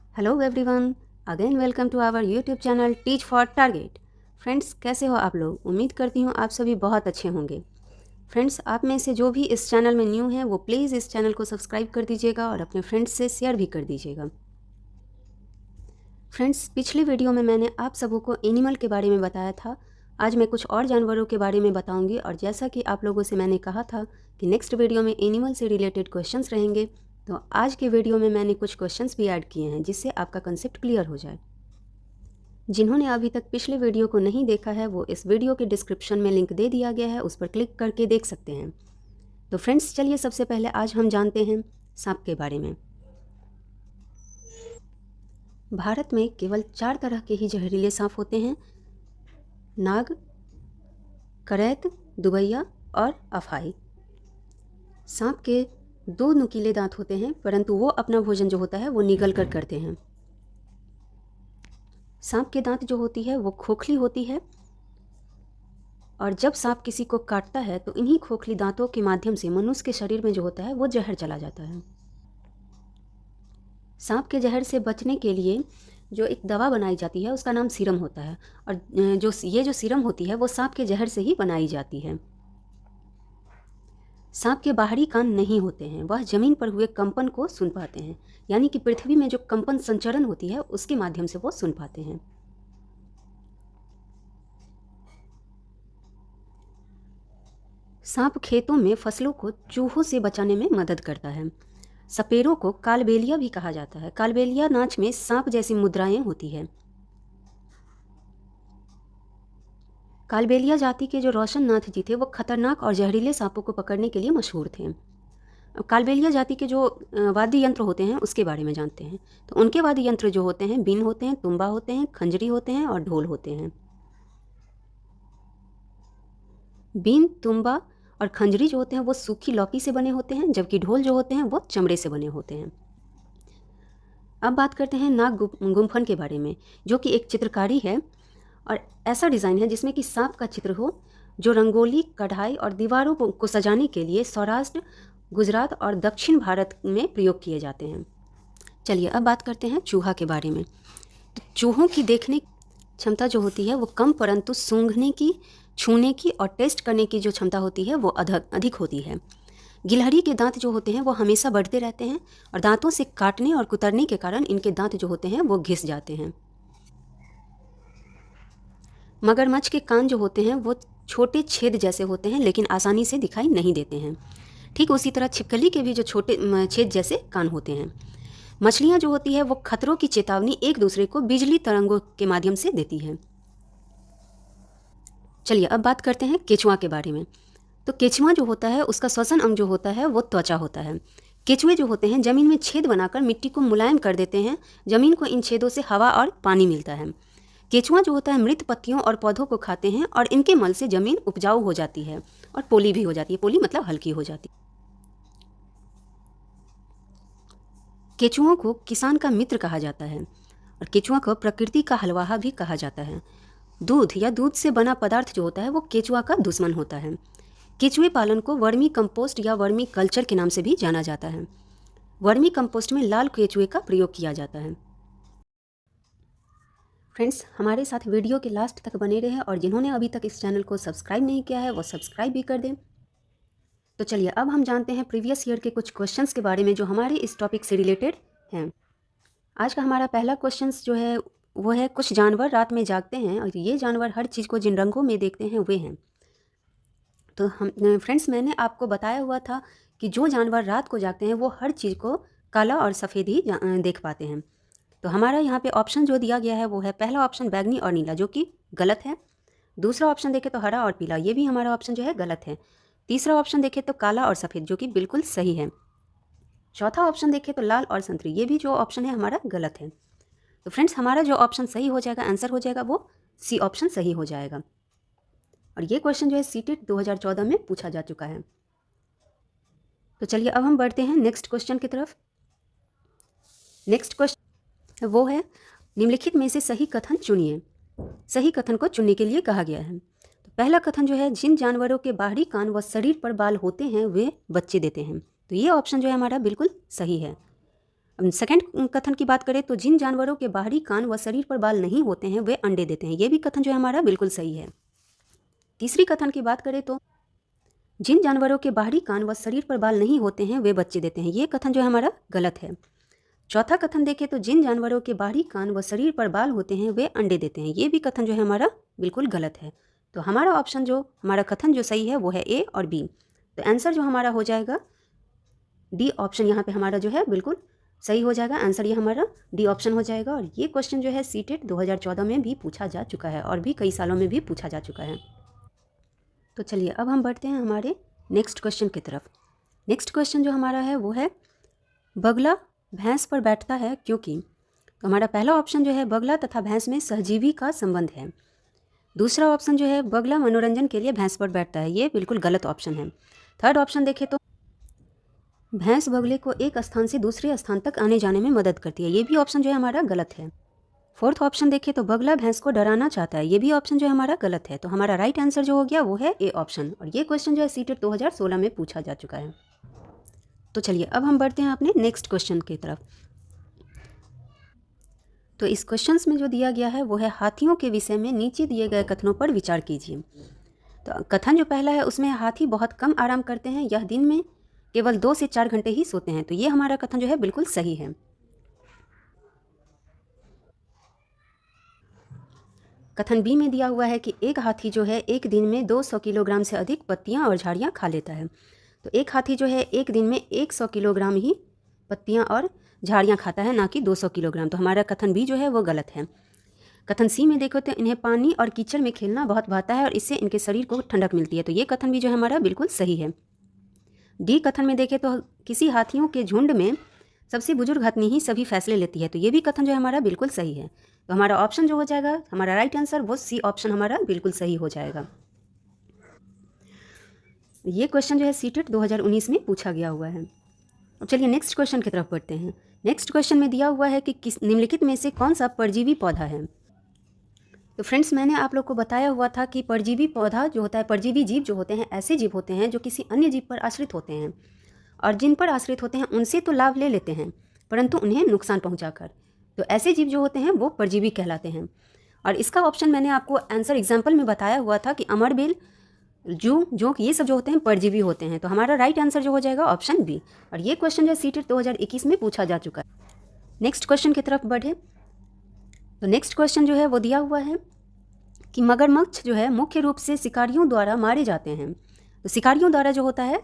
Hello everyone, again welcome to our YouTube channel teach for target. Friends, कैसे हो आप लोग? उम्मीद करती हूँ आप सभी बहुत अच्छे होंगे। फ्रेंड्स, आप में से जो भी इस चैनल में न्यू हैं वो प्लीज़ इस चैनल को सब्सक्राइब कर दीजिएगा और अपने फ्रेंड्स से शेयर भी कर दीजिएगा। फ्रेंड्स, पिछले वीडियो में मैंने आप सबों को एनिमल के बारे में बताया था। आज मैं कुछ और जानवरों के बारे में बताऊंगी और जैसा कि आप लोगों से मैंने कहा था कि नेक्स्ट वीडियो में एनिमल से रिलेटेड क्वेश्चंस रहेंगे, तो आज के वीडियो में मैंने कुछ क्वेश्चंस भी ऐड किए हैं जिससे आपका कंसेप्ट क्लियर हो जाए। जिन्होंने अभी तक पिछले वीडियो को नहीं देखा है वो इस वीडियो के डिस्क्रिप्शन में लिंक दे दिया गया है, उस पर क्लिक करके देख सकते हैं। तो फ्रेंड्स, चलिए सबसे पहले आज हम जानते हैं सांप के बारे में। भारत में केवल 4 तरह के ही जहरीले सांप होते हैं: नाग, करैत, दुबैया और अफाई। सांप के 2 नुकीले दांत होते हैं, परंतु वो अपना भोजन जो होता है वो निगल कर करते हैं। सांप के दांत जो होती है वो खोखली होती है और जब सांप किसी को काटता है तो इन्हीं खोखली दांतों के माध्यम से मनुष्य के शरीर में जो होता है वो जहर चला जाता है। सांप के जहर से बचने के लिए जो एक दवा बनाई जाती है उसका नाम सीरम होता है और जो सीरम होती है वो सांप के जहर से ही बनाई जाती है। सांप के बाहरी कान नहीं होते हैं, वह जमीन पर हुए कंपन को सुन पाते हैं, यानी कि पृथ्वी में जो कंपन संचरण होती है उसके माध्यम से वो सुन पाते हैं। सांप खेतों में फसलों को चूहों से बचाने में मदद करता है। सपेरों को कालबेलिया भी कहा जाता है। कालबेलिया नाच में सांप जैसी मुद्राएं होती है। कालबेलिया जाति के जो रोशन नाथ जी थे वो खतरनाक और जहरीले सांपों को पकड़ने के लिए मशहूर थे। अब कालबेलिया जाति के जो वाद्य यंत्र होते हैं उसके बारे में जानते हैं। तो उनके वाद्य यंत्र जो होते हैं बीन होते हैं, तुम्बा होते हैं, खंजरी होते हैं और ढोल होते हैं। बीन, तुम्बा और खंजरी जो होते हैं वो सूखी लौकी से बने होते हैं, जबकि ढोल जो होते हैं वो चमड़े से बने होते हैं। अब बात करते हैं नाग गुम्फन के बारे में, जो कि एक चित्रकारी है और ऐसा डिज़ाइन है जिसमें कि सांप का चित्र हो, जो रंगोली, कढ़ाई और दीवारों को सजाने के लिए सौराष्ट्र, गुजरात और दक्षिण भारत में प्रयोग किए जाते हैं। चलिए अब बात करते हैं चूहा के बारे में। तो चूहों की देखने क्षमता जो होती है वो कम, परंतु सूंघने की, छूने की और टेस्ट करने की जो क्षमता होती है वो अधिक होती है। गिलहरी के दांत जो होते हैं वो हमेशा बढ़ते रहते हैं और दांतों से काटने और कुतरने के कारण इनके दांत जो होते हैं वो घिस जाते हैं। मगरमच्छ के कान जो होते हैं वो छोटे छेद जैसे होते हैं, लेकिन आसानी से दिखाई नहीं देते हैं। ठीक उसी तरह छिपकली के भी जो छोटे छेद जैसे कान होते हैं। मछलियाँ जो होती है वो खतरों की चेतावनी एक दूसरे को बिजली तरंगों के माध्यम से देती है। चलिए अब बात करते हैं केचुआ के बारे में। तो केचुआ जो होता है उसका श्वसन अंग जो होता है वो त्वचा होता है। केचुए जो होते हैं जमीन में छेद बनाकर मिट्टी को मुलायम कर देते हैं। जमीन को इन छेदों से हवा और पानी मिलता है। केचुआ जो होता है मृत पत्तियों और पौधों को खाते हैं और इनके मल से जमीन उपजाऊ हो जाती है और पोली भी हो जाती है। पोली मतलब हल्की हो जाती है। केचुओं को किसान का मित्र कहा जाता है और केचुआ को प्रकृति का हलवाहा भी कहा जाता है। दूध या दूध से बना पदार्थ जो होता है वो केचुआ का दुश्मन होता है। केचुए पालन को वर्मी कंपोस्ट या वर्मी कल्चर के नाम से भी जाना जाता है। वर्मी कंपोस्ट में लाल केचुए का प्रयोग किया जाता है। फ्रेंड्स, हमारे साथ वीडियो के लास्ट तक बने रहें और जिन्होंने अभी तक इस चैनल को सब्सक्राइब नहीं किया है वो सब्सक्राइब भी कर दें। तो चलिए अब हम जानते हैं प्रीवियस ईयर के कुछ क्वेश्चंस के बारे में जो हमारे इस टॉपिक से रिलेटेड हैं। आज का हमारा पहला क्वेश्चंस जो है वो है, कुछ जानवर रात में जागते हैं और ये जानवर हर चीज़ को जिन रंगों में देखते हैं वे हैं। तो हम फ्रेंड्स, मैंने आपको बताया हुआ था कि जो जानवर रात को जागते हैं वो हर चीज़ को काला और सफ़ेद ही देख पाते हैं। तो हमारा यहाँ पे ऑप्शन जो दिया गया है वो है पहला ऑप्शन बैगनी और नीला, जो कि गलत है। दूसरा ऑप्शन देखें तो हरा और पीला, ये भी हमारा ऑप्शन जो है गलत है। तीसरा ऑप्शन देखें तो काला और सफ़ेद, जो कि बिल्कुल सही है। चौथा ऑप्शन देखें तो लाल और संतरी, ये भी जो ऑप्शन है हमारा गलत है। तो फ्रेंड्स, हमारा जो ऑप्शन सही हो जाएगा, आंसर हो जाएगा वो सी ऑप्शन सही हो जाएगा। और ये क्वेश्चन जो है सीटेट 2014 में पूछा जा चुका है। तो चलिए अब हम बढ़ते हैं नेक्स्ट क्वेश्चन की तरफ। नेक्स्ट क्वेश्चन वो है, निम्नलिखित में से सही कथन चुनिए। सही कथन को चुनने के लिए कहा गया है। तो पहला कथन जो है, जिन जानवरों के बाहरी कान व शरीर पर बाल होते हैं वे बच्चे देते हैं। तो ये ऑप्शन जो है हमारा बिल्कुल सही है। सेकंड कथन की बात करें तो जिन जानवरों के बाहरी कान व शरीर पर बाल नहीं होते हैं वे अंडे देते हैं, ये भी कथन जो है हमारा बिल्कुल सही है। तीसरी कथन की बात करें तो जिन जानवरों के बाहरी कान व शरीर पर बाल नहीं होते हैं वे बच्चे देते हैं, ये कथन जो है हमारा गलत है। चौथा कथन देखें तो जिन जानवरों के बाहरी कान व शरीर पर बाल होते हैं वे अंडे देते हैं, ये भी कथन जो है हमारा बिल्कुल गलत है। तो हमारा ऑप्शन जो हमारा कथन जो सही है वो है ए और बी। तो आंसर जो हमारा हो जाएगा डी ऑप्शन, यहाँ पे हमारा जो है बिल्कुल सही हो जाएगा। आंसर ये हमारा डी ऑप्शन हो जाएगा। और ये क्वेश्चन जो है सीटेट 2014 में भी पूछा जा चुका है और भी कई सालों में भी पूछा जा चुका है। तो चलिए अब हम बढ़ते हैं हमारे नेक्स्ट क्वेश्चन की तरफ। नेक्स्ट क्वेश्चन जो हमारा है वो है बगला भैंस पर बैठता है क्योंकि। तो हमारा पहला ऑप्शन जो है बगला तथा भैंस में सहजीवी का संबंध है। दूसरा ऑप्शन जो है बगला मनोरंजन के लिए भैंस पर बैठता है, ये बिल्कुल गलत ऑप्शन है। थर्ड ऑप्शन देखें तो भैंस बगले को एक स्थान से दूसरे स्थान तक आने जाने में मदद करती है, ये भी ऑप्शन जो है हमारा गलत है। फोर्थ ऑप्शन देखें तो बगला भैंस को डराना चाहता है, ये भी ऑप्शन जो है हमारा गलत है। तो हमारा राइट आंसर जो हो गया वो है ए ऑप्शन। और ये क्वेश्चन जो है सीटेट 2016 में पूछा जा चुका है। तो चलिए अब हम बढ़ते हैं अपने नेक्स्ट क्वेश्चन की तरफ। तो इस क्वेश्चंस में जो दिया गया है वो है हाथियों के विषय में नीचे दिए गए कथनों पर विचार कीजिए। तो कथन जो पहला है उसमें हाथी बहुत कम आराम करते हैं, यह दिन में केवल 2 से 4 घंटे ही सोते हैं, तो ये हमारा कथन जो है बिल्कुल सही है। कथन बी में दिया हुआ है कि एक हाथी जो है एक दिन में 200 किलोग्राम से अधिक पत्तियां और झाड़ियां खा लेता है। तो एक हाथी जो है एक दिन में 100 किलोग्राम ही पत्तियां और झाड़ियां खाता है, ना कि 200 किलोग्राम। तो हमारा कथन बी जो है वो गलत है। कथन सी में देखो तो इन्हें पानी और कीचड़ में खेलना बहुत भाता है और इससे इनके शरीर को ठंडक मिलती है, तो ये कथन भी जो है हमारा बिल्कुल सही है। डी कथन में देखें तो किसी हाथियों के झुंड में सबसे बुजुर्ग हथनी ही सभी फैसले लेती है, तो ये भी कथन जो है हमारा बिल्कुल सही है। तो हमारा ऑप्शन जो हो जाएगा हमारा राइट आंसर वो सी ऑप्शन हमारा बिल्कुल सही हो जाएगा। ये क्वेश्चन जो है सीटेट 2019 में पूछा गया हुआ है। अब चलिए नेक्स्ट क्वेश्चन की तरफ बढ़ते हैं। नेक्स्ट क्वेश्चन में दिया हुआ है कि किस निम्नलिखित में से कौन सा परजीवी पौधा है। तो फ्रेंड्स मैंने आप लोग को बताया हुआ था कि परजीवी पौधा जो होता है, परजीवी जीव जो होते हैं ऐसे जीव होते हैं जो किसी अन्य जीव पर आश्रित होते हैं और जिन पर आश्रित होते हैं उनसे तो लाभ ले लेते हैं परंतु उन्हें नुकसान पहुंचाकर। तो ऐसे जीव जो होते हैं वो परजीवी कहलाते हैं। और इसका ऑप्शन मैंने आपको आंसर एग्जाम्पल में बताया हुआ था कि अमरबेल, जो ये सब जो होते हैं परजीवी होते हैं। तो हमारा राइट आंसर जो हो जाएगा ऑप्शन बी। और ये क्वेश्चन जो है सीटेट 2021 में पूछा जा चुका है। नेक्स्ट क्वेश्चन की तरफ बढ़े तो नेक्स्ट क्वेश्चन जो है वो दिया हुआ है कि मगरमच्छ जो है मुख्य रूप से शिकारियों द्वारा मारे जाते हैं। तो शिकारियों द्वारा जो होता है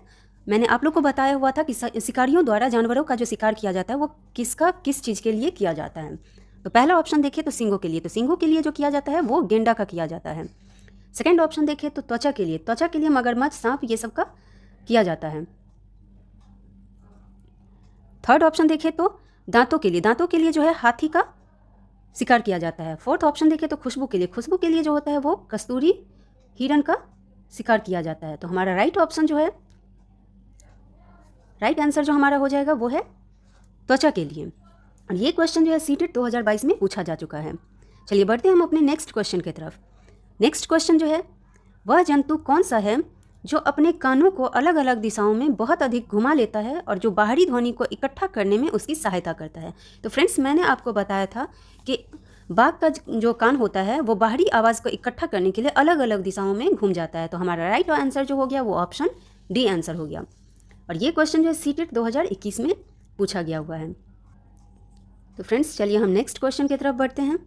मैंने आप लोग को बताया हुआ था कि शिकारियों द्वारा जानवरों का जो शिकार किया जाता है वो किस चीज़ के लिए किया जाता है। तो पहला ऑप्शन देखिए तो सींगों के लिए, तो सींगों के लिए जो किया जाता है वो गेंडा का किया जाता है। सेकेंड ऑप्शन देखिए तो त्वचा के लिए मगरमच्छ, सांप ये सब का किया जाता है। थर्ड ऑप्शन देखिए तो दांतों के लिए जो है हाथी का शिकार किया जाता है। फोर्थ ऑप्शन देखिए तो खुशबू के लिए जो होता है वो कस्तूरी हिरण का शिकार किया जाता है। तो हमारा राइट ऑप्शन जो है, राइट आंसर जो हमारा हो जाएगा वो है त्वचा के लिए। और ये क्वेश्चन जो है सीटेट 2022 में पूछा जा चुका है। चलिए बढ़ते हैं हम अपने नेक्स्ट क्वेश्चन की तरफ। नेक्स्ट क्वेश्चन जो है वह जंतु कौन सा है जो अपने कानों को अलग अलग दिशाओं में बहुत अधिक घुमा लेता है और जो बाहरी ध्वनि को इकट्ठा करने में उसकी सहायता करता है। तो फ्रेंड्स मैंने आपको बताया था कि बाघ का जो कान होता है वो बाहरी आवाज़ को इकट्ठा करने के लिए अलग अलग दिशाओं में घूम जाता है। तो हमारा राइट आंसर जो हो गया वो ऑप्शन डी आंसर हो गया। और ये क्वेश्चन जो है सीटेट 2021 में पूछा गया हुआ है। तो फ्रेंड्स चलिए हम नेक्स्ट क्वेश्चन की तरफ बढ़ते हैं।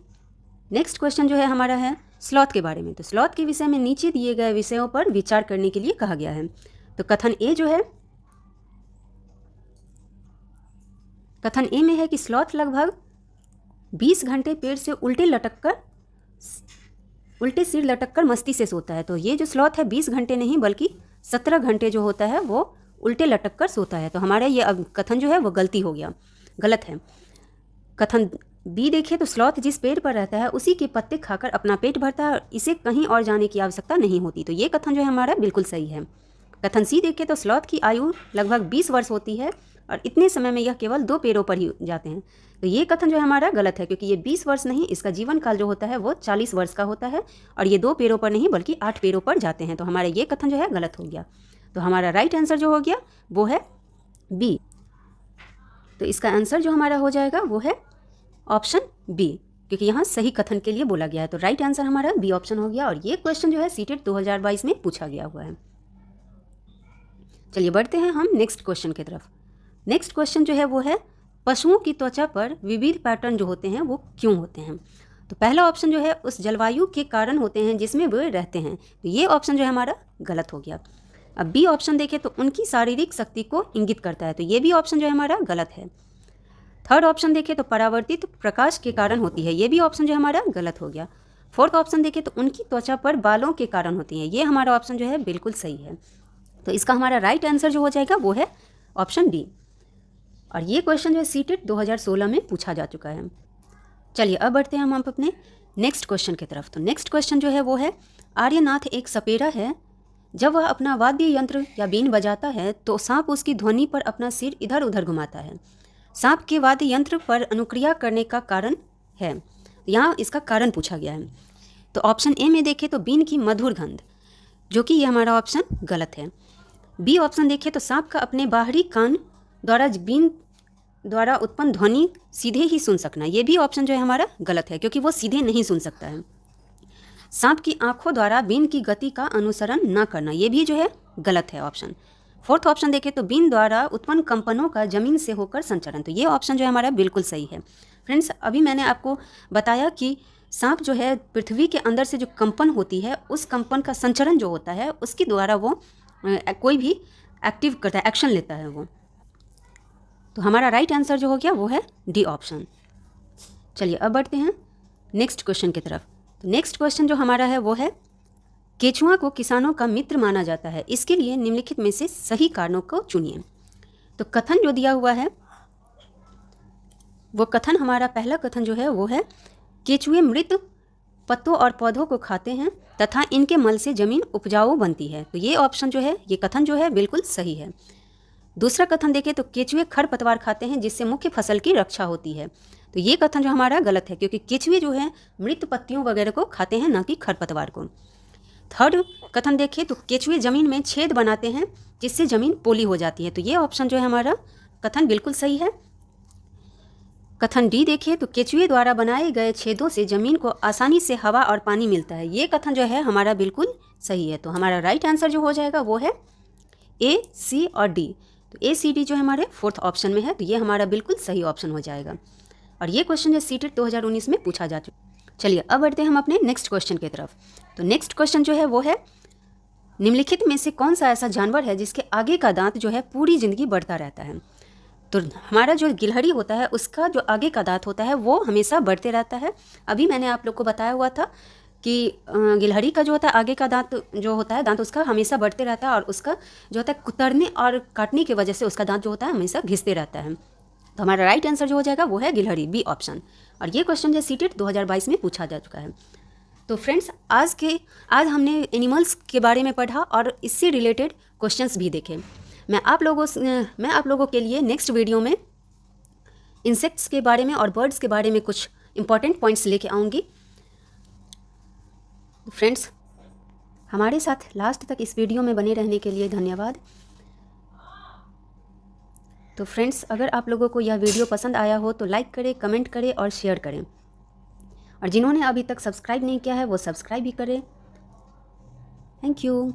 नेक्स्ट क्वेश्चन जो है हमारा है स्लॉथ के बारे में। तो स्लॉथ के विषय में नीचे दिए गए विषयों पर विचार करने के लिए कहा गया है। तो कथन ए जो है, कथन ए में है कि स्लॉथ लगभग 20 घंटे पेड़ से उल्टे सिर लटक कर मस्ती से सोता है। तो ये जो स्लॉथ है 20 घंटे नहीं बल्कि 17 घंटे जो होता है वो उल्टे लटक कर सोता है। तो हमारा ये कथन जो है वो गलत है। कथन बी देखिए तो स्लॉथ जिस पेड़ पर रहता है उसी के पत्ते खाकर अपना पेट भरता है और इसे कहीं और जाने की आवश्यकता नहीं होती। तो ये कथन जो है हमारा बिल्कुल सही है। कथन सी देखिए तो स्लॉथ की आयु लगभग 20 वर्ष होती है और इतने समय में यह केवल 2 पैरों पर ही जाते हैं। तो ये कथन जो है हमारा गलत है क्योंकि ये 20 वर्ष नहीं, इसका जीवन काल जो होता है वो 40 वर्ष का होता है और ये 2 पैरों पर नहीं बल्कि 8 पैरों पर जाते हैं। तो हमारा ये कथन जो है गलत हो गया। तो हमारा राइट आंसर जो हो गया वो है बी। तो इसका आंसर जो हमारा हो जाएगा वो है ऑप्शन बी, क्योंकि यहाँ सही कथन के लिए बोला गया है। तो राइट आंसर हमारा बी ऑप्शन हो गया और ये क्वेश्चन जो है सीटेट 2022 में पूछा गया हुआ है। चलिए बढ़ते हैं हम नेक्स्ट क्वेश्चन की तरफ। नेक्स्ट क्वेश्चन जो है वो है पशुओं की त्वचा पर विविध पैटर्न जो होते हैं वो क्यों होते हैं। तो पहला ऑप्शन जो है उस जलवायु के कारण होते हैं जिसमें वे रहते हैं, तो ये ऑप्शन जो है हमारा गलत हो गया। अब बी ऑप्शन देखें तो उनकी शारीरिक शक्ति को इंगित करता है, तो ये भी ऑप्शन जो है हमारा गलत है। थर्ड ऑप्शन देखें तो परावर्तित प्रकाश के कारण होती है, ये भी ऑप्शन जो है हमारा गलत हो गया। फोर्थ ऑप्शन देखें तो उनकी त्वचा पर बालों के कारण होती है, ये हमारा ऑप्शन जो है बिल्कुल सही है। तो इसका हमारा राइट आंसर जो हो जाएगा वो है ऑप्शन डी। और ये क्वेश्चन जो है सीटेट 2016 में पूछा जा चुका है। चलिए अब बढ़ते हैं हम अपने नेक्स्ट क्वेश्चन की तरफ। तो नेक्स्ट क्वेश्चन जो है वो है आर्यनाथ एक सपेरा है, जब वह अपना वाद्य यंत्र या बीन बजाता है तो सांप उसकी ध्वनि पर अपना सिर इधर उधर घुमाता है। सांप के वाद्य यंत्र पर अनुक्रिया करने का कारण है, यहाँ इसका कारण पूछा गया है। तो ऑप्शन ए में देखें तो बीन की मधुर गंध, जो कि ये हमारा ऑप्शन गलत है। बी ऑप्शन देखें तो सांप का अपने बाहरी कान द्वारा बीन द्वारा उत्पन्न ध्वनि सीधे ही सुन सकना, ये भी ऑप्शन जो है हमारा गलत है, क्योंकि वो सीधे नहीं सुन सकता है। सांप की आंखों द्वारा बीन की गति का अनुसरण न करना, ये भी जो है गलत है ऑप्शन। फोर्थ ऑप्शन देखें तो बीन द्वारा उत्पन्न कंपनों का जमीन से होकर संचरण, तो ये ऑप्शन जो है हमारा बिल्कुल सही है। फ्रेंड्स, अभी मैंने आपको बताया कि सांप जो है पृथ्वी के अंदर से जो कंपन होती है उस कंपन का संचरण जो होता है उसके द्वारा वो कोई भी एक्टिव करता है, एक्शन लेता है वो। तो हमारा राइट आंसर जो हो गया वो है डी ऑप्शन। चलिए अब बढ़ते हैं नेक्स्ट क्वेश्चन की तरफ। तो नेक्स्ट क्वेश्चन जो हमारा है वो है केचुआ को किसानों का मित्र माना जाता है, इसके लिए निम्नलिखित में से सही कारणों को चुनिए। तो कथन जो दिया हुआ है वो कथन, हमारा पहला कथन जो है वो है केचुए मृत पत्तों और पौधों को खाते हैं तथा इनके मल से जमीन उपजाऊ बनती है, तो ये ऑप्शन जो है, ये कथन जो है बिल्कुल सही है। दूसरा कथन देखें तो केचुए खरपतवार खाते हैं जिससे मुख्य फसल की रक्षा होती है, तो ये कथन जो हमारा गलत है, क्योंकि केचुए जो है मृत पत्तियों वगैरह को खाते हैं, ना कि खरपतवार को। थर्ड कथन देखें तो केचुए जमीन में छेद बनाते हैं जिससे जमीन पोली हो जाती है, तो ये ऑप्शन जो है हमारा कथन बिल्कुल सही है। कथन डी देखें तो केचुए द्वारा बनाए गए छेदों से जमीन को आसानी से हवा और पानी मिलता है, ये कथन जो है हमारा बिल्कुल सही है। तो हमारा राइट आंसर जो हो जाएगा वो है ए, सी और डी। तो ए, सी, डी जो हमारे फोर्थ ऑप्शन में है, तो ये हमारा बिल्कुल सही ऑप्शन हो जाएगा। और ये क्वेश्चन जो सीटेट 2019 में पूछा जा चुका। चलिए अब बढ़ते हैं हम अपने नेक्स्ट क्वेश्चन की तरफ। तो नेक्स्ट क्वेश्चन जो है वो है निम्नलिखित में से कौन सा ऐसा जानवर है जिसके आगे का दांत जो है पूरी जिंदगी बढ़ता रहता है। तो हमारा जो गिलहरी होता है उसका जो आगे का दांत होता है वो हमेशा बढ़ते रहता है। अभी मैंने आप लोग को बताया हुआ था कि गिलहरी का जो होता है आगे का दांत जो होता है, दांत उसका हमेशा बढ़ते रहता है और उसका जो होता है कुतरने और काटने की वजह से उसका दांत जो होता है हमेशा घिसते रहता है। तो हमारा राइट आंसर जो हो जाएगा वो है गिलहरी, बी ऑप्शन। और ये क्वेश्चन जो सीटेट 2022 में पूछा जा चुका है। तो फ्रेंड्स, आज हमने एनिमल्स के बारे में पढ़ा और इससे रिलेटेड क्वेश्चंस भी देखे। मैं आप लोगों के लिए नेक्स्ट वीडियो में इंसेक्ट्स के बारे में और बर्ड्स के बारे में कुछ इंपॉर्टेंट पॉइंट्स लेके आऊँगी। फ्रेंड्स, हमारे साथ लास्ट तक इस वीडियो में बने रहने के लिए धन्यवाद। तो फ्रेंड्स, अगर आप लोगों को यह वीडियो पसंद आया हो तो लाइक करें, कमेंट करें और शेयर करें। और जिन्होंने अभी तक सब्सक्राइब नहीं किया है वो सब्सक्राइब भी करें। Thank you.